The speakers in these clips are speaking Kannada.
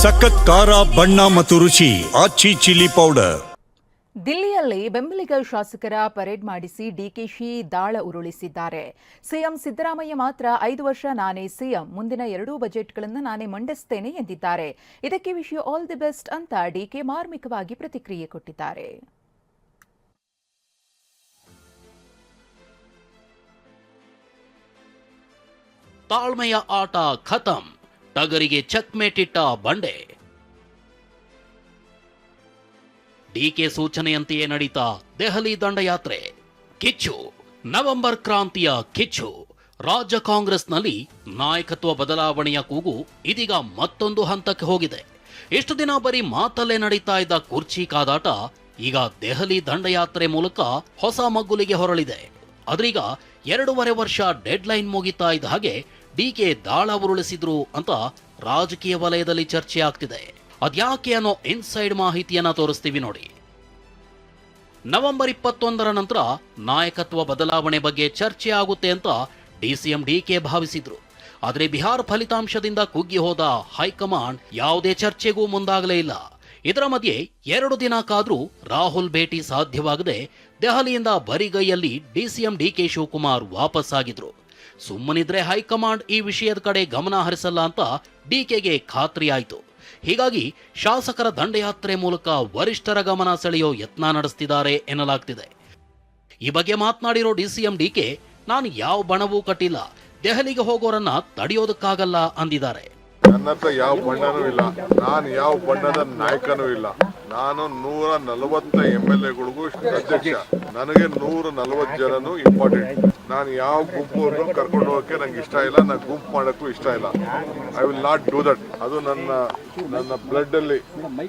ಸಖತ್ ಖಾರ ಬಣ್ಣ ಮತ್ತು ರುಚಿ ಆಚಿ ಚಿಲ್ಲಿ ಪೌಡರ್. ದಿಲ್ಲಿಯಲ್ಲಿ ಬೆಂಬಲಿಗ ಶಾಸಕರ ಪರೇಡ್ ಮಾಡಿಸಿ ಡಿಕೆಶಿ ದಾಳ ಉರುಳಿಸಿದ್ದಾರೆ. ಸಿಎಂ ಸಿದ್ದರಾಮಯ್ಯ ಮಾತ್ರ 5 ವರ್ಷ ನಾನೇ ಸಿಎಂ, ಮುಂದಿನ 2 ಬಜೆಟ್ಗಳನ್ನು ನಾನೇ ಮಂಡಿಸುತ್ತೇನೆ ಎಂದಿದ್ದಾರೆ. ಇದಕ್ಕೆ wish you all the best ಅಂತ ಡಿಕೆ ಮಾರ್ಮಿಕವಾಗಿ ಪ್ರತಿಕ್ರಿಯೆ ಕೊಟ್ಟಿದ್ದಾರೆ. ತಾಳ್ಮೆಯ ಆಟ ಖತಮ್, ಟಗರಿಗೆ ಚೆಕ್ಮೇಟ್ ಇಟ್ಟ ಬಂಡೆ. ಡಿಕೆ ಸೂಚನೆಯಂತೆಯೇ ನಡೀತಾ ದೆಹಲಿ ದಂಡಯಾತ್ರೆ. ಕಿಚ್ಚು, ನವೆಂಬರ್ ಕ್ರಾಂತಿಯ ಕಿಚ್ಚು. ರಾಜ್ಯ ಕಾಂಗ್ರೆಸ್ನಲ್ಲಿ ನಾಯಕತ್ವ ಬದಲಾವಣೆಯ ಕೂಗು ಇದೀಗ ಮತ್ತೊಂದು ಹಂತಕ್ಕೆ ಹೋಗಿದೆ. ಇಷ್ಟು ದಿನ ಬರೀ ಮಾತಲ್ಲೇ ನಡೀತಾ ಇದ್ದ ಕುರ್ಚಿ ಕಾದಾಟ ಈಗ ದೆಹಲಿ ದಂಡಯಾತ್ರೆ ಮೂಲಕ ಹೊಸ ಮಗ್ಗುಲಿಗೆ ಹೊರಳಿದೆ. ಆದ್ರೀಗ 2.5 ವರ್ಷ ಡೆಡ್ ಲೈನ್ ಮುಗಿತಾ ಇದ್ದ ಹಾಗೆ ಡಿಕೆ ದಾಳ ಉರುಳಿಸಿದ್ರು ಅಂತ ರಾಜಕೀಯ ವಲಯದಲ್ಲಿ ಚರ್ಚೆ ಆಗ್ತಿದೆ. ಅದ್ಯಾಕೆ ಅನ್ನೋ ಇನ್ಸೈಡ್ ಮಾಹಿತಿಯನ್ನ ತೋರಿಸ್ತೀವಿ ನೋಡಿ. ನವೆಂಬರ್ 21ರ ನಂತರ ನಾಯಕತ್ವ ಬದಲಾವಣೆ ಬಗ್ಗೆ ಚರ್ಚೆ ಆಗುತ್ತೆ ಅಂತ ಡಿಸಿಎಂ ಡಿಕೆ ಭಾವಿಸಿದ್ರು. ಆದರೆ ಬಿಹಾರ ಫಲಿತಾಂಶದಿಂದ ಕುಗ್ಗಿ ಹೋದ ಹೈಕಮಾಂಡ್ ಯಾವುದೇ ಚರ್ಚೆಗೂ ಮುಂದಾಗಲೇ ಇಲ್ಲ. ಇದರ ಮಧ್ಯೆ 2 ದಿನ ಕಾದ್ರೂ ರಾಹುಲ್ ಭೇಟಿ ಸಾಧ್ಯವಾಗದೆ ದೆಹಲಿಯಿಂದ ಬರಿಗೈಯಲ್ಲಿ ಡಿಸಿಎಂ ಡಿಕೆ ಶಿವಕುಮಾರ್ ವಾಪಸ್ ಆಗಿದ್ರು. ಸುಮ್ಮನಿದ್ರೆ ಹೈಕಮಾಂಡ್ ಈ ವಿಷಯದ ಕಡೆ ಗಮನ ಹರಿಸಲ್ಲ ಅಂತ ಡಿಕೆಗೆ ಖಾತ್ರಿಯಾಯಿತು. ಹೀಗಾಗಿ ಶಾಸಕರ ದಂಡಯಾತ್ರೆ ಮೂಲಕ ವರಿಷ್ಠರ ಗಮನ ಸೆಳೆಯೋ ಯತ್ನ ನಡೆಸ್ತಿದ್ದಾರೆ ಎನ್ನಲಾಗ್ತಿದೆ. ಈ ಬಗ್ಗೆ ಮಾತನಾಡಿರೋ ಡಿಸಿಎಂ ಡಿಕೆ, ನಾನು ಯಾವ ಬಣವೂ ಕಟ್ಟಿಲ್ಲ, ದೆಹಲಿಗೆ ಹೋಗೋರನ್ನ ತಡೆಯೋದಕ್ಕಾಗಲ್ಲ ಅಂದಿದ್ದಾರೆ. ನನ್ನ ಹತ್ರ ಯಾವ ಬಣ್ಣನೂ ಇಲ್ಲ, ನಾನು ಯಾವ ಬಣ್ಣದ ನಾಯಕನೂ ಇಲ್ಲ. ನಾನು 140 MLAಗಳಿಗೂ ಅಧ್ಯಕ್ಷ. ನನಗೆ 140 ಜನನು ಇಂಪಾರ್ಟೆಂಟ್. ನಾನು ಯಾವ ಗುಂಪನ್ನು ಕರ್ಕೊಂಡು ಹೋಗಕ್ಕೆ ನಂಗೆ ಇಷ್ಟ ಇಲ್ಲ, ನಾನು ಗುಂಪು ಮಾಡೋಕ್ಕೂ ಇಷ್ಟ ಇಲ್ಲ. I will not do that. ಅದು ನನ್ನ ಬ್ಲಡ್ ಅಲ್ಲಿ.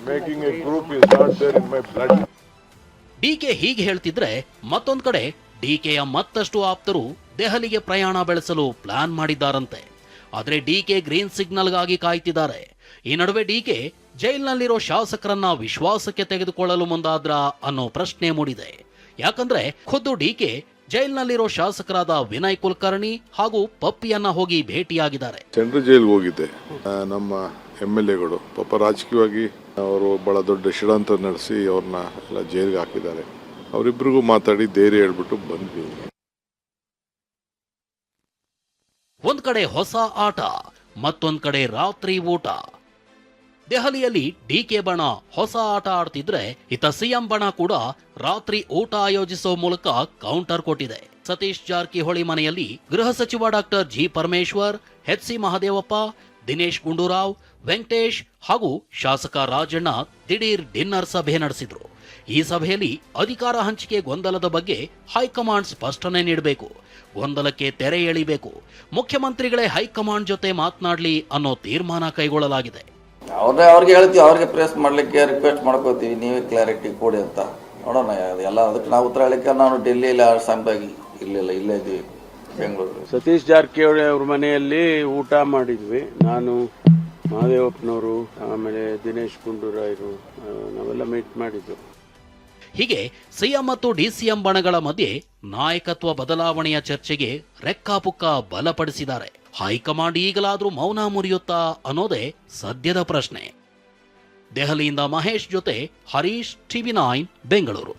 Making a group is not there in my blood. DK ಹೀಗೆ ಹೇಳ್ತಿದ್ರೆ ಮತ್ತೊಂದ್ ಕಡೆ ಡಿಕೆಯ ಮತ್ತಷ್ಟು ಆಪ್ತರು ದೆಹಲಿಗೆ ಪ್ರಯಾಣ ಬೆಳೆಸಲು ಪ್ಲಾನ್ ಮಾಡಿದ್ದಾರಂತೆ. ಆದ್ರೆ ಡಿಕೆ ಗ್ರೀನ್ ಸಿಗ್ನಲ್ಗಾಗಿ ಕಾಯ್ತಿದ್ದಾರೆ. ಈ ನಡುವೆ ಡಿಕೆ ಜೈಲಿನಲ್ಲಿರೋ ಶಾಸಕರನ್ನ ವಿಶ್ವಾಸಕ್ಕೆ ತೆಗೆದುಕೊಳ್ಳಲು ಮುಂದಾದ್ರ ಅನ್ನೋ ಪ್ರಶ್ನೆ ಮೂಡಿದೆ. ಯಾಕಂದ್ರೆ ಖುದ್ದು ಡಿಕೆ ಜೈಲಿನಲ್ಲಿರೋ ಶಾಸಕರಾದ ವಿನಯ್ ಕುಲಕರ್ಣಿ ಹಾಗೂ ಪಪ್ಪಿಯನ್ನ ಹೋಗಿ ಭೇಟಿಯಾಗಿದ್ದಾರೆ. ಸೆಂಟ್ರಲ್ ಜೈಲ್ಗೆ ಹೋಗಿದ್ದೆ. ನಮ್ಮ MLAಗಳು ಪಾಪ ರಾಜಕೀಯವಾಗಿ ಅವರು ಬಹಳ ದೊಡ್ಡ ಷಡ್ಯಂತ್ರ ನಡೆಸಿ ಅವ್ರನ್ನ ಎಲ್ಲ ಜೈಲ್ಗೆ ಹಾಕಿದ್ದಾರೆ. ಅವರಿಬ್ಬರಿಗೂ ಮಾತಾಡಿ ಧೈರ್ಯ ಹೇಳ್ಬಿಟ್ಟು ಬಂದ್ವಿ. ಒಂದ್ ಕಡೆ ಹೊಸ ಆಟ, ಮತ್ತೊಂದ್ ಕಡೆ ರಾತ್ರಿ ಊಟ. ದೆಹಲಿಯಲ್ಲಿ ಡಿಕೆ ಬಣ ಹೊಸ ಆಟ ಆಡ್ತಿದ್ರೆ ಇತ್ತ ಸಿಎಂ ಬಣ ಕೂಡ ರಾತ್ರಿ ಊಟ ಆಯೋಜಿಸೋ ಮೂಲಕ ಕೌಂಟರ್ ಕೊಟ್ಟಿದೆ. ಸತೀಶ್ ಜಾರಕಿಹೊಳಿ ಮನೆಯಲ್ಲಿ ಗೃಹ ಸಚಿವ doctor G Parameshwar, HC Mahadevappa, Dinesh Gundu Rao, Venkatesh ಹಾಗೂ ಶಾಸಕ ರಾಜಣ್ಣ ದಿಢೀರ್ ಡಿನ್ನರ್ ಸಭೆ ನಡೆಸಿದ್ರು. ಈ ಸಭೆಯಲ್ಲಿ ಅಧಿಕಾರ ಹಂಚಿಕೆ ಗೊಂದಲದ ಬಗ್ಗೆ ಹೈಕಮಾಂಡ್ ಸ್ಪಷ್ಟನೆ ನೀಡಬೇಕು, ಗೊಂದಲಕ್ಕೆ ತೆರೆ ಎಳಿಬೇಕು, ಮುಖ್ಯಮಂತ್ರಿಗಳೇ ಹೈಕಮಾಂಡ್ ಜೊತೆ ಮಾತನಾಡ್ಲಿ ಅನ್ನೋ ತೀರ್ಮಾನ ಕೈಗೊಳ್ಳಲಾಗಿದೆ. ಅವ್ರಿಗೆ ಹೇಳ್ತೀವಿ, ಅವ್ರಿಗೆ ಪ್ರೆಸ್ ಮಾಡ್ಲಿಕ್ಕೆ ರಿಕ್ವೆಸ್ಟ್ ಮಾಡ್ಕೋತೀವಿ, ನೀವೇ ಕ್ಲಾರಿಟಿ ಕೊಡಿ ಅಂತ. ನೋಡೋಣ ಎಲ್ಲ ಅದಕ್ಕೆ ನಾವು ಉತ್ತರ ಹೇಳಲಿಕ್ಕೆ ನಾನು ಡೆಲ್ಲಿಯಲ್ಲಿ ಸಮಯವಾಗಿ ಇಲ್ಲೇ ಇದ್ದೀವಿ ಬೆಂಗಳೂರು. ಸತೀಶ್ ಜಾರಕಿಹೊಳಿ ಅವ್ರ ಮನೆಯಲ್ಲಿ ಊಟ ಮಾಡಿದ್ವಿ. ನಾನು, ಮಹದೇವಪ್ಪನವರು, ಆಮೇಲೆ ದಿನೇಶ್ ಗುಂಡೂರಾಯರು ನಾವೆಲ್ಲ ಮೀಟ್ ಮಾಡಿದ್ವಿ. ಹೀಗೆ ಸಿಎಂ ಮತ್ತು ಡಿಸಿಎಂ ಬಣಗಳ ಮಧ್ಯೆ ನಾಯಕತ್ವ ಬದಲಾವಣೆಯ ಚರ್ಚೆಗೆ ರೆಕ್ಕಾಪುಕ್ಕ ಬಲಪಡಿಸಿದ್ದಾರೆ. ಹೈಕಮಾಂಡ್ ಈಗಲಾದ್ರೂ ಮೌನ ಮುರಿಯುತ್ತಾ ಅನ್ನೋದೇ ಸದ್ಯದ ಪ್ರಶ್ನೆ. ದೆಹಲಿಯಿಂದ ಮಹೇಶ್ ಜೊತೆ ಹರೀಶ್, TV9 ಬೆಂಗಳೂರು.